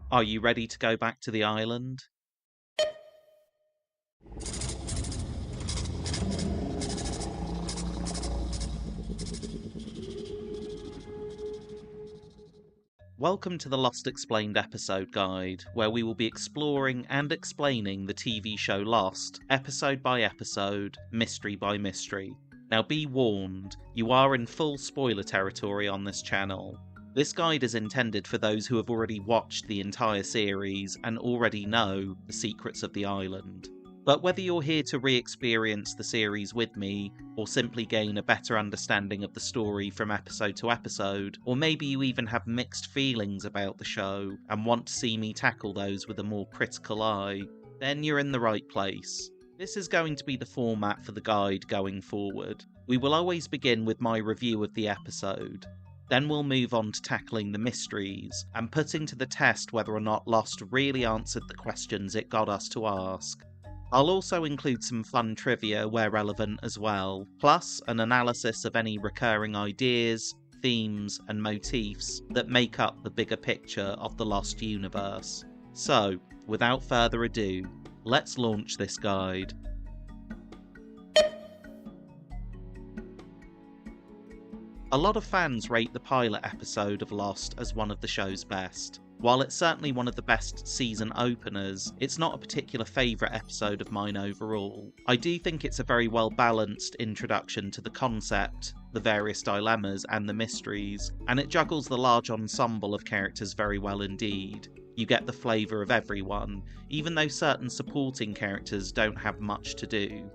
Are you ready to go back to the island? Welcome to the Lost Explained episode guide, where we will be exploring and explaining the TV show Lost, episode by episode, mystery by mystery. Now be warned, you are in full spoiler territory on this channel. This guide is intended for those who have already watched the entire series and already know the secrets of the island. But whether you're here to re-experience the series with me, or simply gain a better understanding of the story from episode to episode, or maybe you even have mixed feelings about the show and want to see me tackle those with a more critical eye, then you're in the right place. This is going to be the format for the guide going forward. We will always begin with my review of the episode. Then we'll move on to tackling the mysteries, and putting to the test whether or not Lost really answered the questions it got us to ask. I'll also include some fun trivia where relevant as well, plus an analysis of any recurring ideas, themes, and motifs that make up the bigger picture of the Lost universe. So, without further ado, let's launch this guide. A lot of fans rate the pilot episode of Lost as one of the show's best. While it's certainly one of the best season openers, it's not a particular favourite episode of mine overall. I do think it's a very well balanced introduction to the concept, the various dilemmas and the mysteries, and it juggles the large ensemble of characters very well indeed. You get the flavour of everyone, even though certain supporting characters don't have much to do.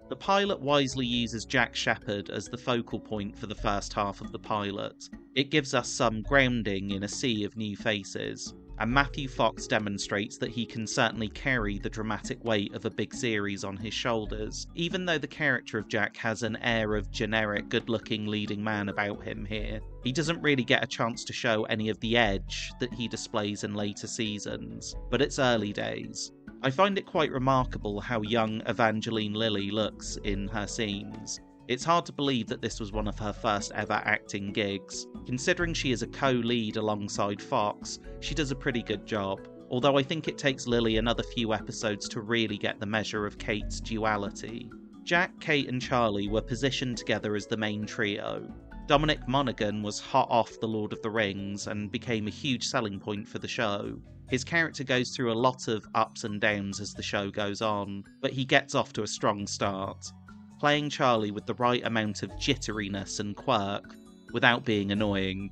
The pilot wisely uses Jack Shephard as the focal point for the first half of the pilot. It gives us some grounding in a sea of new faces, and Matthew Fox demonstrates that he can certainly carry the dramatic weight of a big series on his shoulders, even though the character of Jack has an air of generic, good-looking leading man about him here. He doesn't really get a chance to show any of the edge that he displays in later seasons, but it's early days. I find it quite remarkable how young Evangeline Lilly looks in her scenes. It's hard to believe that this was one of her first ever acting gigs. Considering she is a co-lead alongside Fox, she does a pretty good job, although I think it takes Lilly another few episodes to really get the measure of Kate's duality. Jack, Kate and Charlie were positioned together as the main trio. Dominic Monaghan was hot off The Lord of the Rings and became a huge selling point for the show. His character goes through a lot of ups and downs as the show goes on, but he gets off to a strong start, playing Charlie with the right amount of jitteriness and quirk, without being annoying.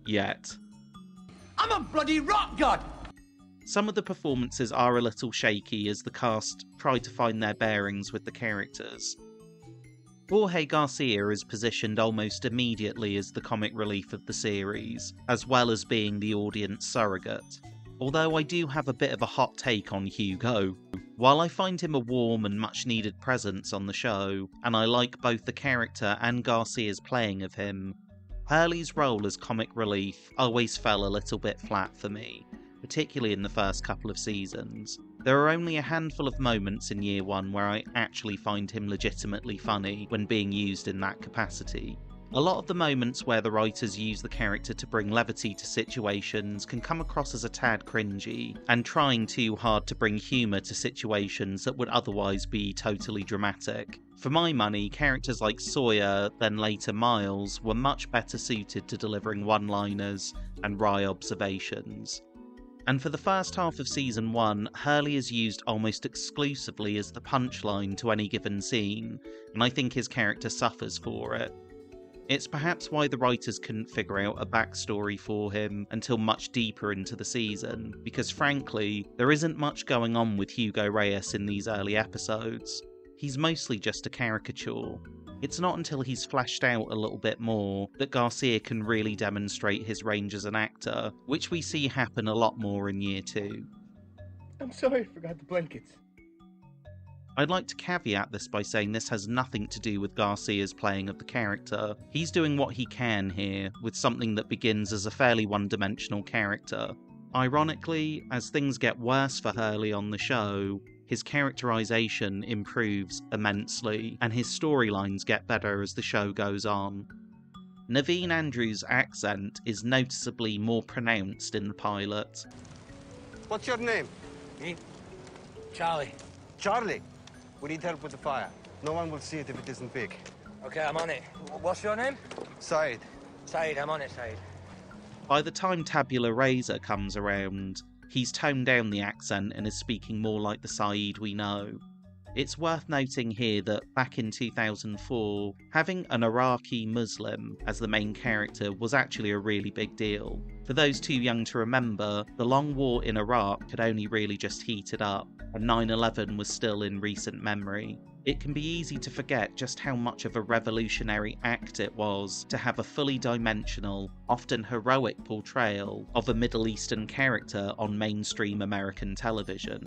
Yet. I'm a bloody rock god! Some of the performances are a little shaky as the cast try to find their bearings with the characters. Jorge Garcia is positioned almost immediately as the comic relief of the series, as well as being the audience surrogate. Although I do have a bit of a hot take on Hugo. While I find him a warm and much needed presence on the show, and I like both the character and Garcia's playing of him, Hurley's role as comic relief always fell a little bit flat for me, particularly in the first couple of seasons. There are only a handful of moments in year one where I actually find him legitimately funny when being used in that capacity. A lot of the moments where the writers use the character to bring levity to situations can come across as a tad cringy, and trying too hard to bring humour to situations that would otherwise be totally dramatic. For my money, characters like Sawyer, then later Miles, were much better suited to delivering one-liners and wry observations. And for the first half of season 1, Hurley is used almost exclusively as the punchline to any given scene, and I think his character suffers for it. It's perhaps why the writers couldn't figure out a backstory for him until much deeper into the season, because frankly, there isn't much going on with Hugo Reyes in these early episodes. He's mostly just a caricature. It's not until he's fleshed out a little bit more that Garcia can really demonstrate his range as an actor, which we see happen a lot more in year 2. I'm sorry I forgot the blankets. I'd like to caveat this by saying this has nothing to do with Garcia's playing of the character. He's doing what he can here, with something that begins as a fairly one-dimensional character. Ironically, as things get worse for Hurley on the show, his characterization improves immensely, and his storylines get better as the show goes on. Naveen Andrews' accent is noticeably more pronounced in the pilot. What's your name? Me? Charlie. Charlie. We need help with the fire. No one will see it if it isn't big. Okay, I'm on it. What's your name? Said. Said, I'm on it, Said. By the time Tabula Rasa comes around, he's toned down the accent and is speaking more like the Saeed we know. It's worth noting here that back in 2004, having an Iraqi Muslim as the main character was actually a really big deal. For those too young to remember, the long war in Iraq had only really just heated up, and 9/11 was still in recent memory. It can be easy to forget just how much of a revolutionary act it was to have a fully dimensional, often heroic portrayal of a Middle Eastern character on mainstream American television.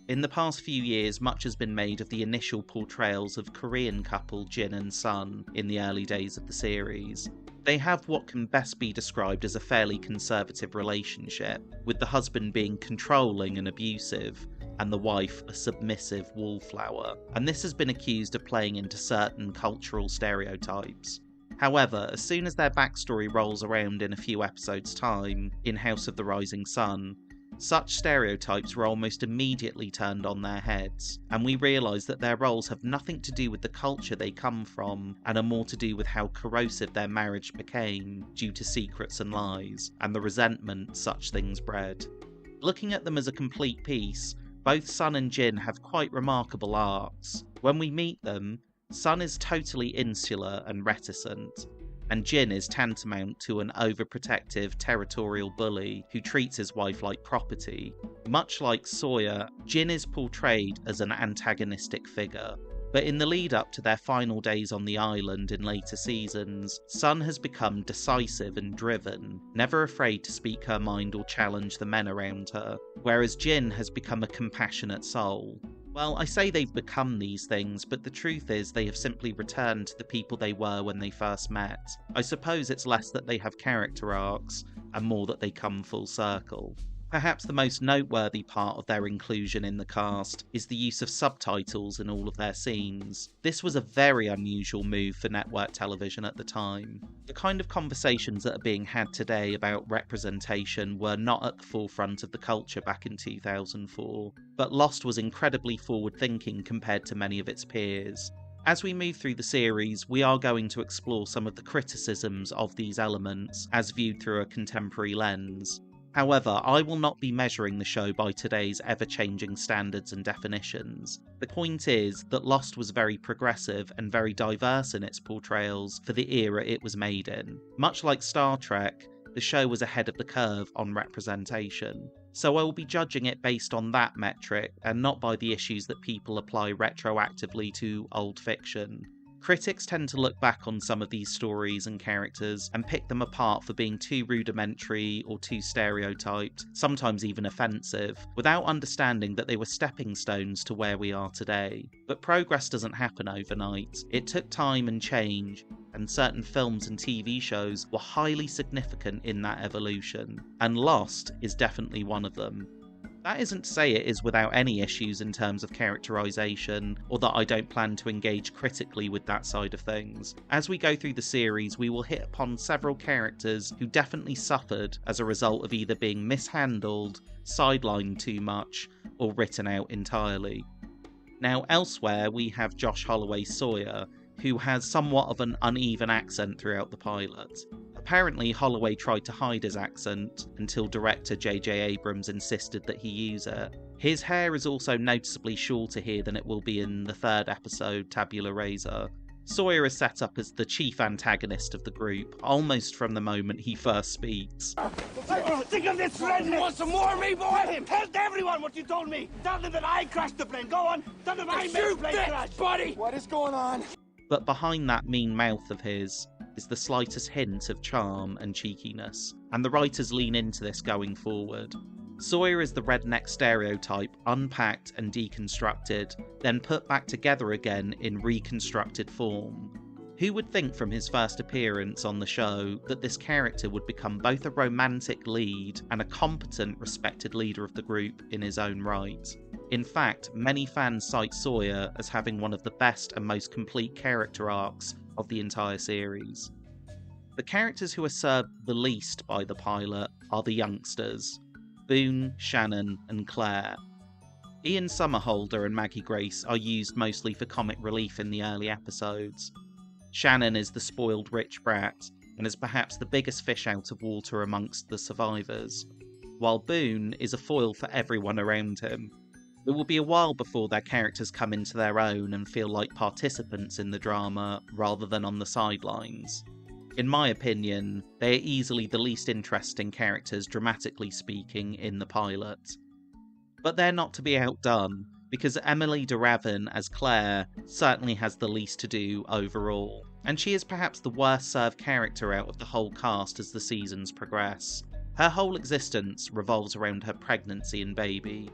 In the past few years, much has been made of the initial portrayals of Korean couple Jin and Sun in the early days of the series. They have what can best be described as a fairly conservative relationship, with the husband being controlling and abusive, and the wife a submissive wallflower, and this has been accused of playing into certain cultural stereotypes. However, as soon as their backstory rolls around in a few episodes' time, in House of the Rising Sun, such stereotypes were almost immediately turned on their heads, and we realise that their roles have nothing to do with the culture they come from, and are more to do with how corrosive their marriage became due to secrets and lies, and the resentment such things bred. Looking at them as a complete piece, both Sun and Jin have quite remarkable arcs. When we meet them, Sun is totally insular and reticent, and Jin is tantamount to an overprotective territorial bully who treats his wife like property. Much like Sawyer, Jin is portrayed as an antagonistic figure. But in the lead up to their final days on the island in later seasons, Sun has become decisive and driven, never afraid to speak her mind or challenge the men around her, whereas Jin has become a compassionate soul. Well, I say they've become these things, but the truth is they have simply returned to the people they were when they first met. I suppose it's less that they have character arcs, and more that they come full circle. Perhaps the most noteworthy part of their inclusion in the cast is the use of subtitles in all of their scenes. This was a very unusual move for network television at the time. The kind of conversations that are being had today about representation were not at the forefront of the culture back in 2004, but Lost was incredibly forward-thinking compared to many of its peers. As we move through the series, we are going to explore some of the criticisms of these elements as viewed through a contemporary lens. However, I will not be measuring the show by today's ever-changing standards and definitions. The point is that Lost was very progressive and very diverse in its portrayals for the era it was made in. Much like Star Trek, the show was ahead of the curve on representation. So I will be judging it based on that metric and not by the issues that people apply retroactively to old fiction. Critics tend to look back on some of these stories and characters and pick them apart for being too rudimentary or too stereotyped, sometimes even offensive, without understanding that they were stepping stones to where we are today. But progress doesn't happen overnight. It took time and change, and certain films and TV shows were highly significant in that evolution, and Lost is definitely one of them. That isn't to say it is without any issues in terms of characterization, or that I don't plan to engage critically with that side of things. As we go through the series, we will hit upon several characters who definitely suffered as a result of either being mishandled, sidelined too much, or written out entirely. Now, elsewhere, we have Josh Holloway's Sawyer, who has somewhat of an uneven accent throughout the pilot. Apparently, Holloway tried to hide his accent until director J.J. Abrams insisted that he use it. His hair is also noticeably shorter here than it will be in the third episode, Tabula Rasa. Sawyer is set up as the chief antagonist of the group, almost from the moment he first speaks. Think of this redneck! You want some more, me boy? Tell everyone what you told me! Tell them that I crashed the plane, go on! Tell them I made the plane crash! Buddy! What is going on? But behind that mean mouth of his is the slightest hint of charm and cheekiness, and the writers lean into this going forward. Sawyer is the redneck stereotype unpacked and deconstructed, then put back together again in reconstructed form. Who would think from his first appearance on the show that this character would become both a romantic lead and a competent, respected leader of the group in his own right? In fact, many fans cite Sawyer as having one of the best and most complete character arcs of the entire series. The characters who are served the least by the pilot are the youngsters. Boone, Shannon, and Claire. Ian Somerhalder and Maggie Grace are used mostly for comic relief in the early episodes. Shannon is the spoiled rich brat, and is perhaps the biggest fish out of water amongst the survivors, while Boone is a foil for everyone around him. It will be a while before their characters come into their own and feel like participants in the drama rather than on the sidelines. In my opinion, they are easily the least interesting characters, dramatically speaking, in the pilot. But they're not to be outdone, because Emily de Ravin as Claire certainly has the least to do overall, and she is perhaps the worst served character out of the whole cast as the seasons progress. Her whole existence revolves around her pregnancy and baby,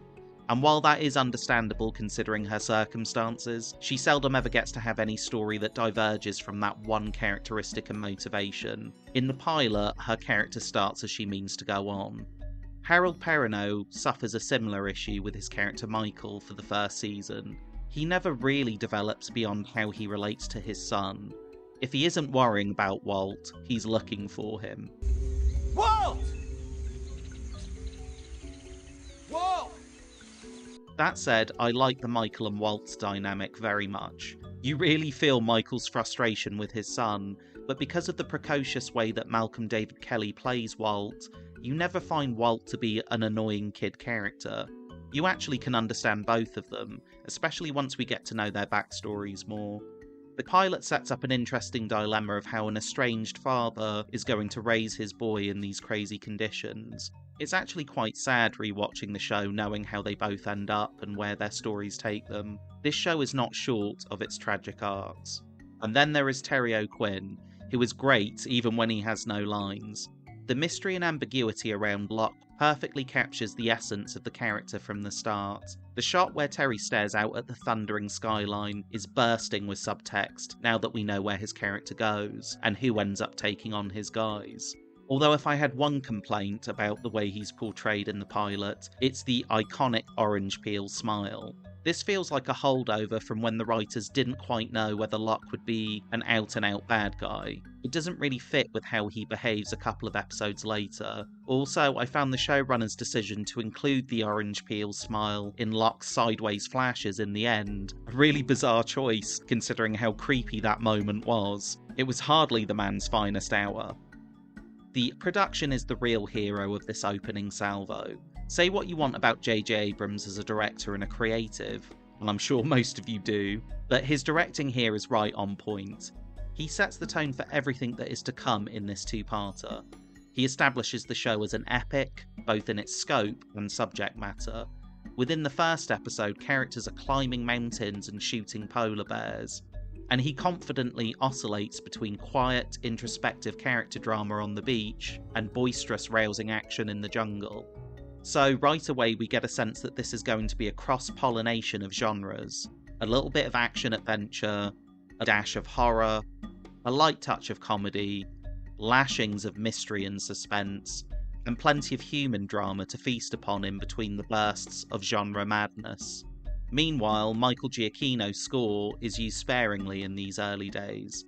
and while that is understandable considering her circumstances, she seldom ever gets to have any story that diverges from that one characteristic and motivation. In the pilot, her character starts as she means to go on. Harold Perrineau suffers a similar issue with his character Michael for the first season. He never really develops beyond how he relates to his son. If he isn't worrying about Walt, he's looking for him. Walt! Walt! That said, I like the Michael and Walt's dynamic very much. You really feel Michael's frustration with his son, but because of the precocious way that Malcolm David Kelly plays Walt, you never find Walt to be an annoying kid character. You actually can understand both of them, especially once we get to know their backstories more. The pilot sets up an interesting dilemma of how an estranged father is going to raise his boy in these crazy conditions. It's actually quite sad rewatching the show knowing how they both end up and where their stories take them. This show is not short of its tragic arcs. And then there is Terry O'Quinn, who is great even when he has no lines. The mystery and ambiguity around Locke perfectly captures the essence of the character from the start. The shot where Terry stares out at the thundering skyline is bursting with subtext now that we know where his character goes, and who ends up taking on his guise. Although if I had one complaint about the way he's portrayed in the pilot, it's the iconic orange peel smile. This feels like a holdover from when the writers didn't quite know whether Locke would be an out-and-out bad guy. It doesn't really fit with how he behaves a couple of episodes later. Also, I found the showrunner's decision to include the orange peel smile in Locke's sideways flashes in the end a really bizarre choice, considering how creepy that moment was. It was hardly the man's finest hour. The production is the real hero of this opening salvo. Say what you want about J.J. Abrams as a director and a creative, and I'm sure most of you do, but his directing here is right on point. He sets the tone for everything that is to come in this two-parter. He establishes the show as an epic, both in its scope and subject matter. Within the first episode, characters are climbing mountains and shooting polar bears, and he confidently oscillates between quiet, introspective character drama on the beach and boisterous, rousing action in the jungle. So right away we get a sense that this is going to be a cross-pollination of genres. A little bit of action-adventure, a dash of horror, a light touch of comedy, lashings of mystery and suspense, and plenty of human drama to feast upon in between the bursts of genre madness. Meanwhile, Michael Giacchino's score is used sparingly in these early days.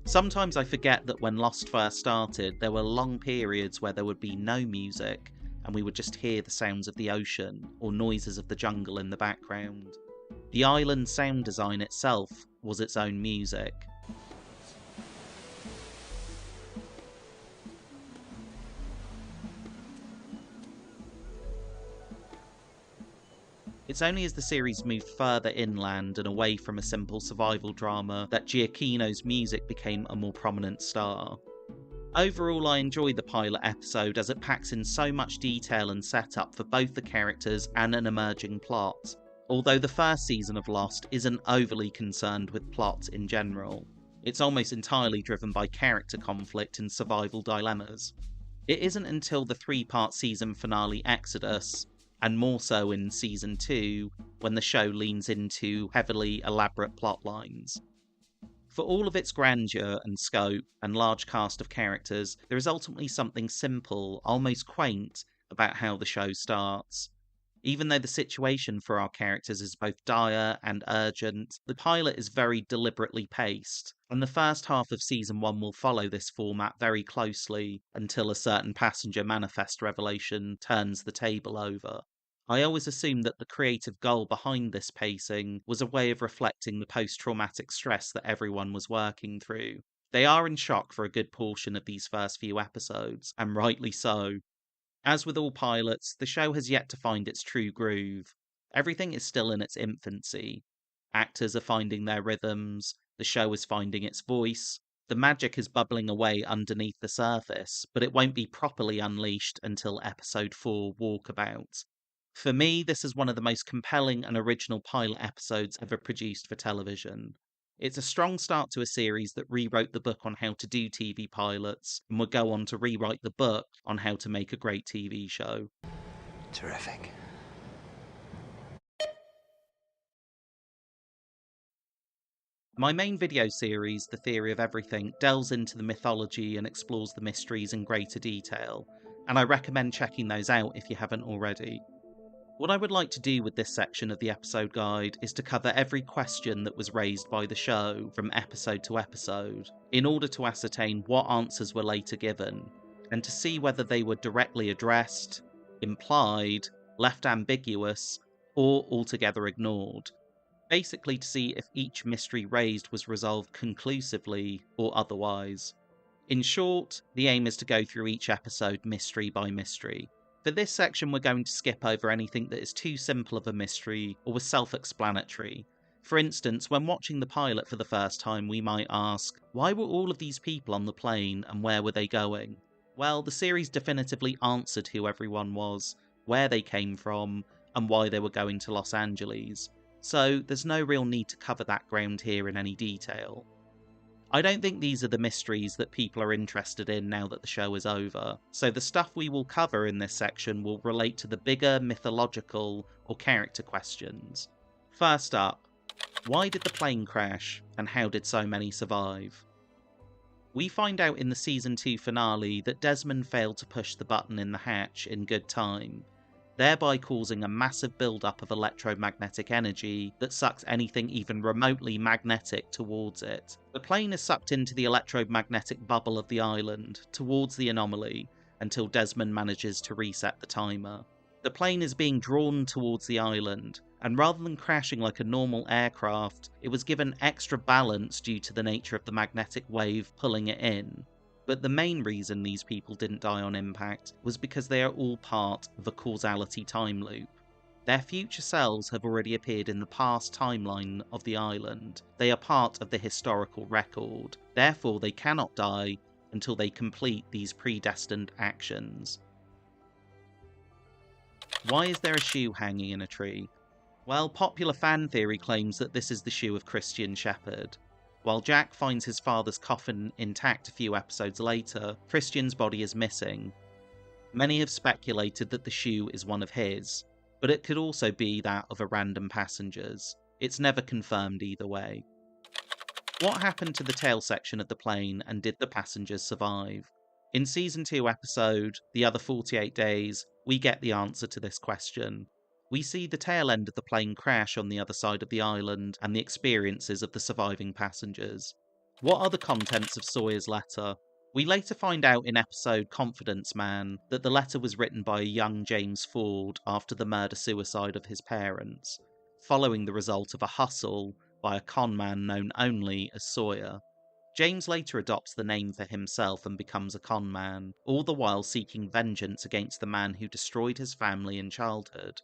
Sometimes I forget that when Lost first started, there were long periods where there would be no music, and we would just hear the sounds of the ocean or noises of the jungle in the background. The island sound design itself was its own music. It's only as the series moved further inland and away from a simple survival drama that Giacchino's music became a more prominent star. Overall, I enjoyed the pilot episode as it packs in so much detail and setup for both the characters and an emerging plot, although the first season of Lost isn't overly concerned with plot in general. It's almost entirely driven by character conflict and survival dilemmas. It isn't until the three-part season finale Exodus, and more so in Season 2, when the show leans into heavily elaborate plot lines. For all of its grandeur and scope and large cast of characters, there is ultimately something simple, almost quaint, about how the show starts. Even though the situation for our characters is both dire and urgent, the pilot is very deliberately paced, and the first half of Season 1 will follow this format very closely until a certain passenger manifest revelation turns the table over. I always assumed that the creative goal behind this pacing was a way of reflecting the post-traumatic stress that everyone was working through. They are in shock for a good portion of these first few episodes, and rightly so. As with all pilots, the show has yet to find its true groove. Everything is still in its infancy. Actors are finding their rhythms, the show is finding its voice, the magic is bubbling away underneath the surface, but it won't be properly unleashed until episode 4 Walkabout. For me, this is one of the most compelling and original pilot episodes ever produced for television. It's a strong start to a series that rewrote the book on how to do TV pilots and would go on to rewrite the book on how to make a great TV show. Terrific. My main video series, The Theory of Everything, delves into the mythology and explores the mysteries in greater detail, and I recommend checking those out if you haven't already. What I would like to do with this section of the episode guide is to cover every question that was raised by the show from episode to episode, in order to ascertain what answers were later given, and to see whether they were directly addressed, implied, left ambiguous, or altogether ignored. Basically to see if each mystery raised was resolved conclusively or otherwise. In short, the aim is to go through each episode mystery by mystery. For this section, we're going to skip over anything that is too simple of a mystery or was self-explanatory. For instance, when watching the pilot for the first time, we might ask, why were all of these people on the plane and where were they going? Well, the series definitively answered who everyone was, where they came from, and why they were going to Los Angeles. So there's no real need to cover that ground here in any detail. I don't think these are the mysteries that people are interested in now that the show is over, so the stuff we will cover in this section will relate to the bigger mythological or character questions. First up, why did the plane crash, and how did so many survive? We find out in the Season 2 finale that Desmond failed to push the button in the hatch in good time, thereby causing a massive build-up of electromagnetic energy that sucks anything even remotely magnetic towards it. The plane is sucked into the electromagnetic bubble of the island, towards the anomaly, until Desmond manages to reset the timer. The plane is being drawn towards the island, and rather than crashing like a normal aircraft, it was given extra balance due to the nature of the magnetic wave pulling it in. But the main reason these people didn't die on impact was because they are all part of a causality time loop. Their future selves have already appeared in the past timeline of the island. They are part of the historical record. Therefore, they cannot die until they complete these predestined actions. Why is there a shoe hanging in a tree? Well, popular fan theory claims that this is the shoe of Christian Shepherd. While Jack finds his father's coffin intact a few episodes later, Christian's body is missing. Many have speculated that the shoe is one of his, but it could also be that of a random passenger's. It's never confirmed either way. What happened to the tail section of the plane, and did the passengers survive? In Season 2 episode, The Other 48 Days, we get the answer to this question. We see the tail end of the plane crash on the other side of the island and the experiences of the surviving passengers. What are the contents of Sawyer's letter? We later find out in episode Confidence Man that the letter was written by a young James Ford after the murder-suicide of his parents, following the result of a hustle by a con man known only as Sawyer. James later adopts the name for himself and becomes a con man, all the while seeking vengeance against the man who destroyed his family in childhood.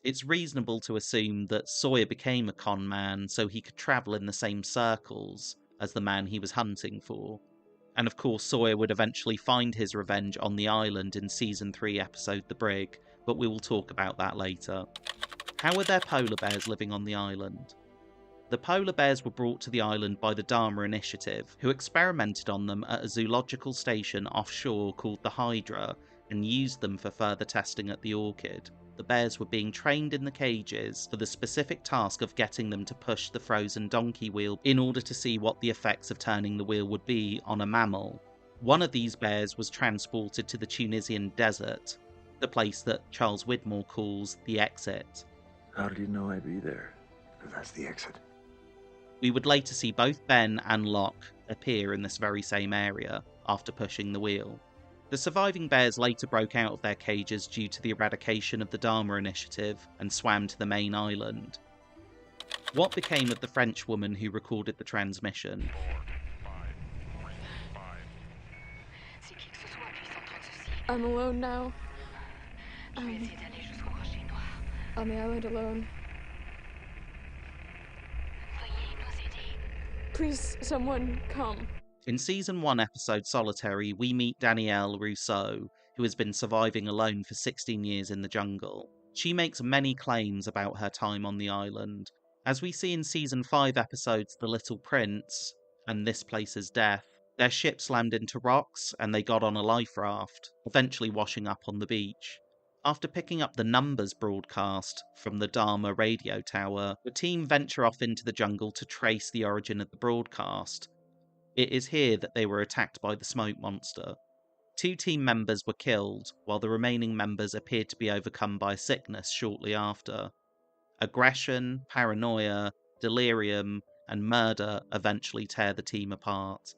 It's reasonable to assume that Sawyer became a con man so he could travel in the same circles as the man he was hunting for. And of course Sawyer would eventually find his revenge on the island in Season 3 episode The Brig, but we will talk about that later. How are there polar bears living on the island? The polar bears were brought to the island by the Dharma Initiative, who experimented on them at a zoological station offshore called the Hydra, and used them for further testing at the Orchid. The bears were being trained in the cages for the specific task of getting them to push the frozen donkey wheel in order to see what the effects of turning the wheel would be on a mammal. One of these bears was transported to the Tunisian desert. the place that Charles Widmore calls the exit. How did you know I'd be there? Because that's the exit. We would later see both Ben and Locke appear in this very same area after pushing the wheel. The surviving bears later broke out of their cages due to the eradication of the Dharma Initiative and swam to the main island. What became of the French woman who recorded the transmission? I'm alone now. On the island alone. Please, someone come. In Season 1 episode Solitary, we meet Danielle Rousseau, who has been surviving alone for 16 years in the jungle. She makes many claims about her time on the island. As we see in Season 5 episodes The Little Prince and This Place's Death, their ship slammed into rocks and they got on a life raft, eventually washing up on the beach. After picking up the numbers broadcast from the Dharma radio tower, the team venture off into the jungle to trace the origin of the broadcast. It is here that they were attacked by the smoke monster. 2 team members were killed, while the remaining members appeared to be overcome by sickness shortly after. Aggression, paranoia, delirium, and murder eventually tear the team apart.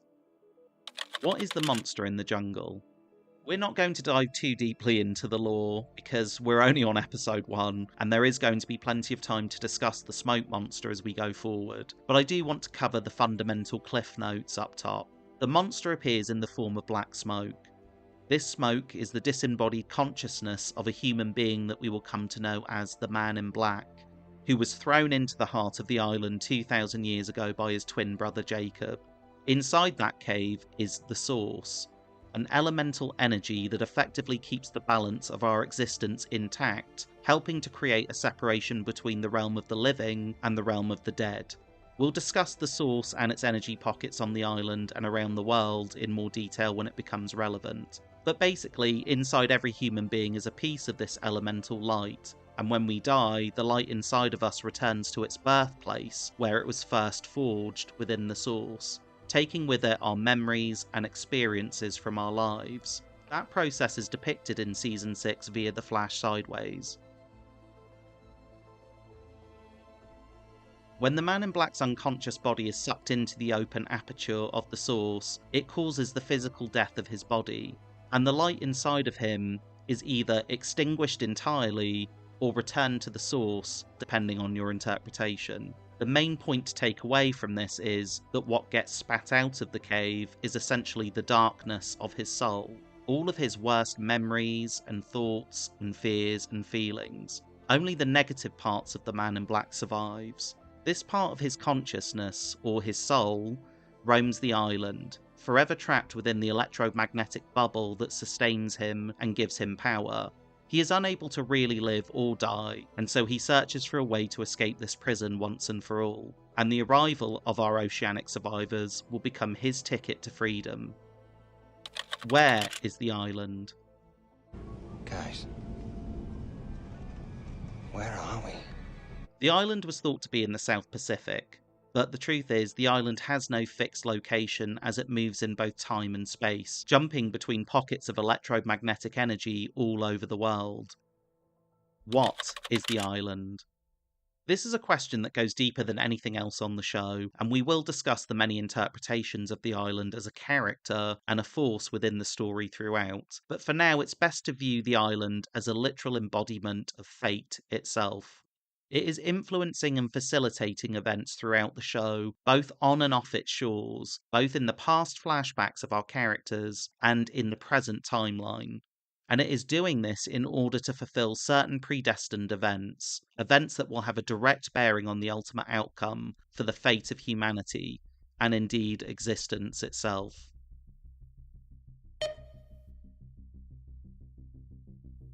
What is the monster in the jungle? We're not going to dive too deeply into the lore, because we're only on episode 1, and there is going to be plenty of time to discuss the smoke monster as we go forward, but I do want to cover the fundamental cliff notes up top. The monster appears in the form of black smoke. This smoke is the disembodied consciousness of a human being that we will come to know as the Man in Black, who was thrown into the heart of the island 2,000 years ago by his twin brother Jacob. Inside that cave is the Source, an elemental energy that effectively keeps the balance of our existence intact, helping to create a separation between the realm of the living and the realm of the dead. We'll discuss the Source and its energy pockets on the island and around the world in more detail when it becomes relevant. But basically, inside every human being is a piece of this elemental light, and when we die, the light inside of us returns to its birthplace, where it was first forged within the Source, taking with it our memories and experiences from our lives. That process is depicted in Season 6 via the flash sideways. When the Man in Black's unconscious body is sucked into the open aperture of the Source, it causes the physical death of his body, and the light inside of him is either extinguished entirely or returned to the Source, depending on your interpretation. The main point to take away from this is that what gets spat out of the cave is essentially the darkness of his soul, all of his worst memories and thoughts and fears and feelings. Only the negative parts of the Man in Black survives. This part of his consciousness, or his soul, roams the island, forever trapped within the electromagnetic bubble that sustains him and gives him power. He is unable to really live or die, and so he searches for a way to escape this prison once and for all, and the arrival of our oceanic survivors will become his ticket to freedom. Where is the island? Guys, where are we? The island was thought to be in the South Pacific, but the truth is the island has no fixed location as it moves in both time and space, jumping between pockets of electromagnetic energy all over the world. What is the island? This is a question that goes deeper than anything else on the show, and we will discuss the many interpretations of the island as a character and a force within the story throughout, but for now it's best to view the island as a literal embodiment of fate itself. It is influencing and facilitating events throughout the show, both on and off its shores, both in the past flashbacks of our characters and in the present timeline. And it is doing this in order to fulfill certain predestined events, events that will have a direct bearing on the ultimate outcome for the fate of humanity, and indeed existence itself.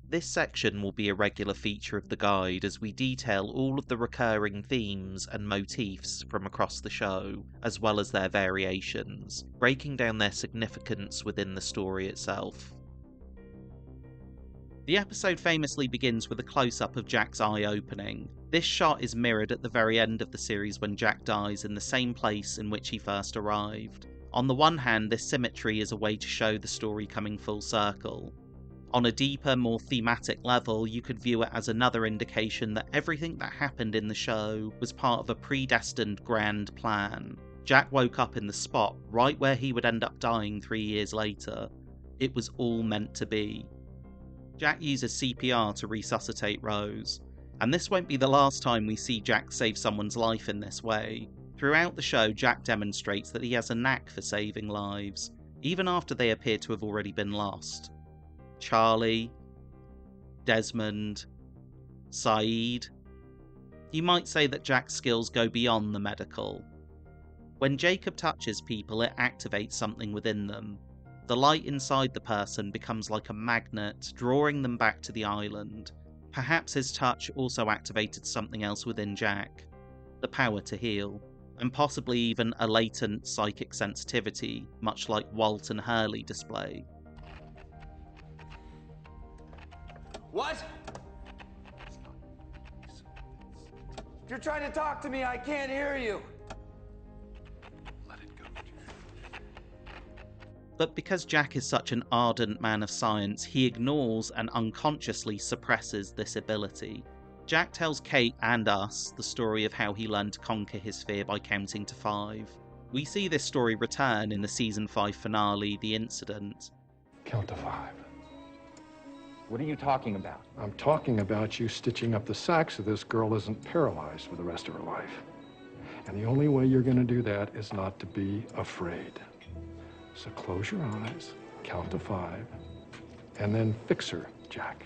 This section will be a regular feature of the guide as we detail all of the recurring themes and motifs from across the show, as well as their variations, breaking down their significance within the story itself. The episode famously begins with a close-up of Jack's eye opening. This shot is mirrored at the very end of the series when Jack dies in the same place in which he first arrived. On the one hand, this symmetry is a way to show the story coming full circle. On a deeper, more thematic level, you could view it as another indication that everything that happened in the show was part of a predestined grand plan. Jack woke up in the spot right where he would end up dying 3 years later. It was all meant to be. Jack uses CPR to resuscitate Rose, and this won't be the last time we see Jack save someone's life in this way. Throughout the show, Jack demonstrates that he has a knack for saving lives, even after they appear to have already been lost. Charlie, Desmond, Saeed. You might say that Jack's skills go beyond the medical. When Jacob touches people, it activates something within them. The light inside the person becomes like a magnet, drawing them back to the island. Perhaps his touch also activated something else within Jack, the power to heal, and possibly even a latent psychic sensitivity, much like Walt and Hurley display. What? If you're trying to talk to me, I can't hear you. But because Jack is such an ardent man of science, he ignores and unconsciously suppresses this ability. Jack tells Kate and us the story of how he learned to conquer his fear by counting to 5. We see this story return in the season 5 finale, The Incident. Count to 5. What are you talking about? I'm talking about you stitching up the sack so this girl isn't paralyzed for the rest of her life. And the only way you're going to do that is not to be afraid. So close your eyes, count to 5, and then fix her, Jack.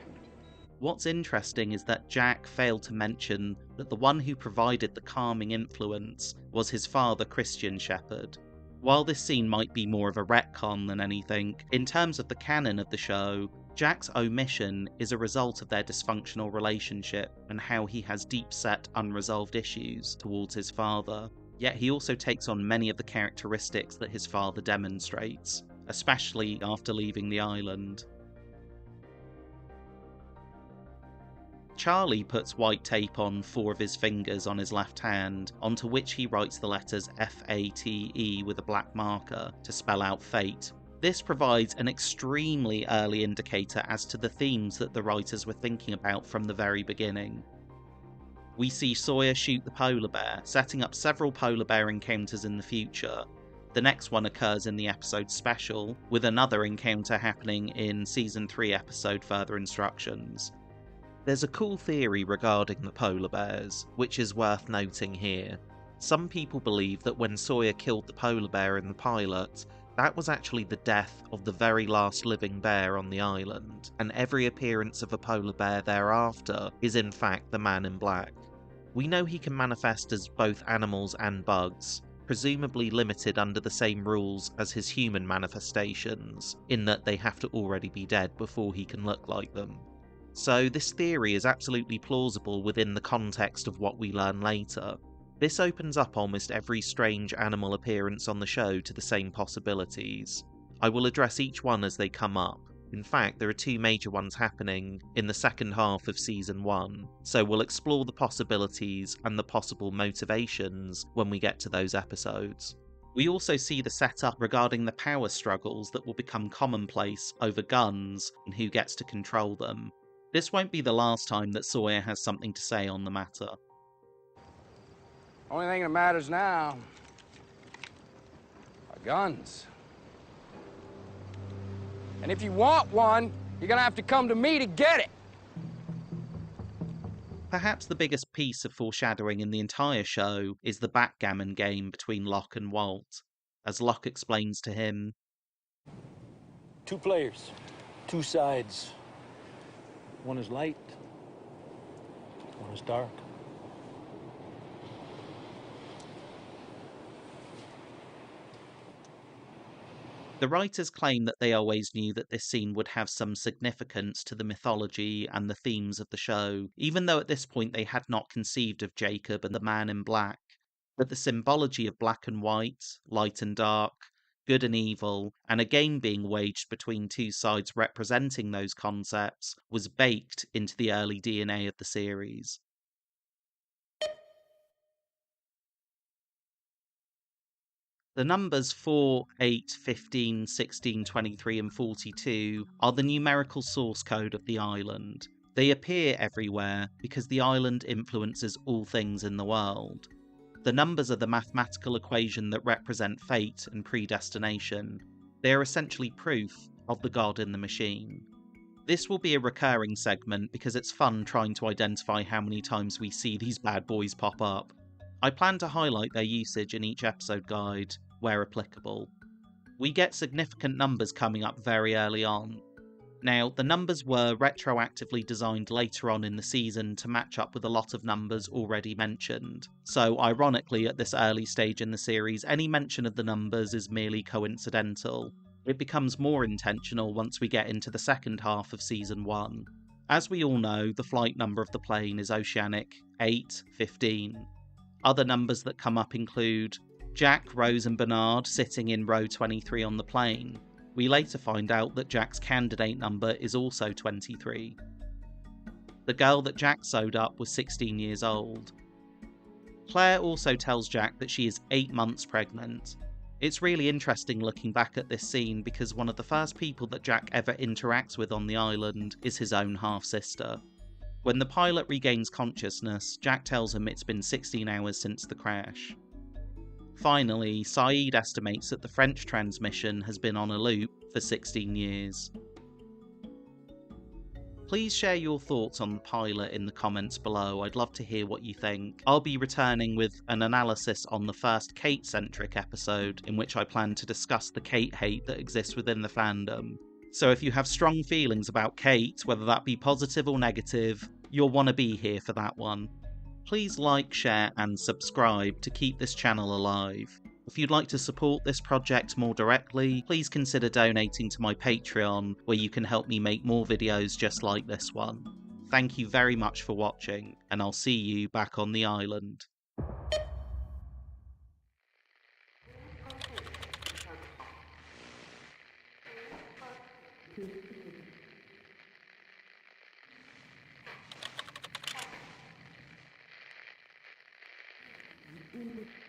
What's interesting is that Jack failed to mention that the one who provided the calming influence was his father, Christian Shepherd. While this scene might be more of a retcon than anything, in terms of the canon of the show, Jack's omission is a result of their dysfunctional relationship and how he has deep-set unresolved issues towards his father. Yet he also takes on many of the characteristics that his father demonstrates, especially after leaving the island. Charlie puts white tape on 4 of his fingers on his left hand, onto which he writes the letters F-A-T-E with a black marker to spell out fate. This provides an extremely early indicator as to the themes that the writers were thinking about from the very beginning. We see Sawyer shoot the polar bear, setting up several polar bear encounters in the future. The next one occurs in the episode Special, with another encounter happening in Season 3 episode Further Instructions. There's a cool theory regarding the polar bears, which is worth noting here. Some people believe that when Sawyer killed the polar bear in the pilot, that was actually the death of the very last living bear on the island, and every appearance of a polar bear thereafter is in fact the Man in Black. We know he can manifest as both animals and bugs, presumably limited under the same rules as his human manifestations, in that they have to already be dead before he can look like them. So this theory is absolutely plausible within the context of what we learn later. This opens up almost every strange animal appearance on the show to the same possibilities. I will address each one as they come up. In fact, there are 2 major ones happening in the second half of Season 1, so we'll explore the possibilities and the possible motivations when we get to those episodes. We also see the setup regarding the power struggles that will become commonplace over guns and who gets to control them. This won't be the last time that Sawyer has something to say on the matter. Only thing that matters now are guns. And if you want one, you're gonna have to come to me to get it. Perhaps the biggest piece of foreshadowing in the entire show is the backgammon game between Locke and Walt. As Locke explains to him, 2 players, 2 sides. One is light, one is dark. the writers claim that they always knew that this scene would have some significance to the mythology and the themes of the show, even though at this point they had not conceived of Jacob and the Man in Black. But the symbology of black and white, light and dark, good and evil, and a game being waged between 2 sides representing those concepts was baked into the early DNA of the series. The numbers 4, 8, 15, 16, 23 and 42 are the numerical source code of the island. They appear everywhere because the island influences all things in the world. The numbers are the mathematical equation that represent fate and predestination. They are essentially proof of the god in the machine. This will be a recurring segment because it's fun trying to identify how many times we see these bad boys pop up. I plan to highlight their usage in each episode guide, where applicable. We get significant numbers coming up very early on. Now, the numbers were retroactively designed later on in the season to match up with a lot of numbers already mentioned. So, ironically, at this early stage in the series, any mention of the numbers is merely coincidental. It becomes more intentional once we get into the second half of Season 1. As we all know, the flight number of the plane is Oceanic 815. Other numbers that come up include Jack, Rose and Bernard sitting in row 23 on the plane. We later find out that Jack's candidate number is also 23. The girl that Jack sewed up was 16 years old. Claire also tells Jack that she is 8 months pregnant. It's really interesting looking back at this scene because one of the first people that Jack ever interacts with on the island is his own half-sister. When the pilot regains consciousness, Jack tells him it's been 16 hours since the crash. Finally, Saeed estimates that the French transmission has been on a loop for 16 years. Please share your thoughts on the pilot in the comments below, I'd love to hear what you think. I'll be returning with an analysis on the first Kate-centric episode, in which I plan to discuss the Kate hate that exists within the fandom. So if you have strong feelings about Kate, whether that be positive or negative, you'll want to be here for that one. Please like, share and subscribe to keep this channel alive. If you'd like to support this project more directly, please consider donating to my Patreon, where you can help me make more videos just like this one. Thank you very much for watching, and I'll see you back on the island. Mm-hmm.